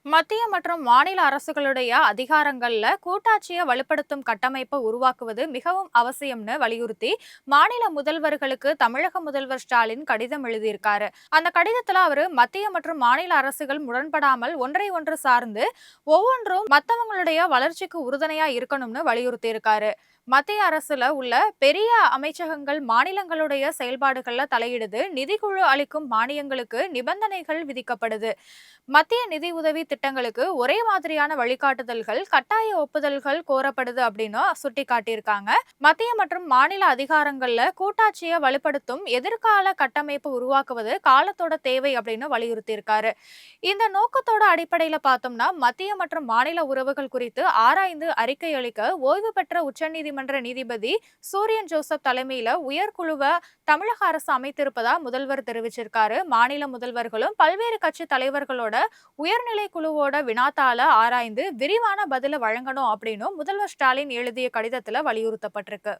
மத்திய மற்றும் மாநில அரசுகளுடைய அதிகாரங்கள்ல கூட்டாட்சியை வலுப்படுத்தும் கட்டமைப்பை உருவாக்குவது மிகவும் அவசியம்னு வலியுறுத்தி மாநில முதல்வர்களுக்கு தமிழக முதல்வர் ஸ்டாலின் கடிதம் எழுதியிருக்காரு. அந்த கடிதத்துல அவரு மத்திய மற்றும் மாநில அரசுகள் முரண்படாமல் ஒன்றை ஒன்று சார்ந்து ஒவ்வொன்றும் மத்தவங்களுடைய வளர்ச்சிக்கு உறுதுணையா இருக்கணும்னு வலியுறுத்தி இருக்காரு. மத்திய அரசுல உள்ள பெரிய அமைச்சகங்கள் மாநிலங்களுடைய செயல்பாடுகள்ல தலையிடுது, நிதிக்குழு அளிக்கும் மானியங்களுக்கு நிபந்தனைகள் விதிக்கப்படுது. மத்திய நிதி உதவி திட்டங்களுக்கு ஒரே மாதிரியான வழிகாட்டுதல்கள், கட்டாய ஒப்புதல்கள் கோரப்படுது அப்படின்னு சுட்டி காட்டியிருக்காங்க. மத்திய மற்றும் மாநில அதிகாரங்கள்ல கூட்டாட்சியை வலுப்படுத்தும் எதிர்கால கட்டமைப்பு உருவாக்குவது காலத்தோட தேவை அப்படின்னு வலியுறுத்தி இருக்காரு. இந்த நோக்கத்தோட அடிப்படையில பார்த்தோம்னா மத்திய மற்றும் மாநில உறவுகள் குறித்து ஆராய்ந்து அறிக்கை அளிக்க ஓய்வு பெற்ற உச்சநீதிமன்ற நீதிபதி சூரியன் ஜோசப் தலைமையில உயர்குழுவை தமிழக அரசு அமைத்திருப்பதா முதல்வர் தெரிவிச்சிருக்காரு. மாநில முதல்வர்களும் பல்வேறு கட்சி தலைவர்களோட உயர்நிலை குழுவோட வினாத்தாள ஆராய்ந்து விரிவான பதில வழங்கணும் அப்படின்னு முதல்வர் ஸ்டாலின் எழுதிய கடிதத்துல வலியுறுத்தப்பட்டிருக்கு.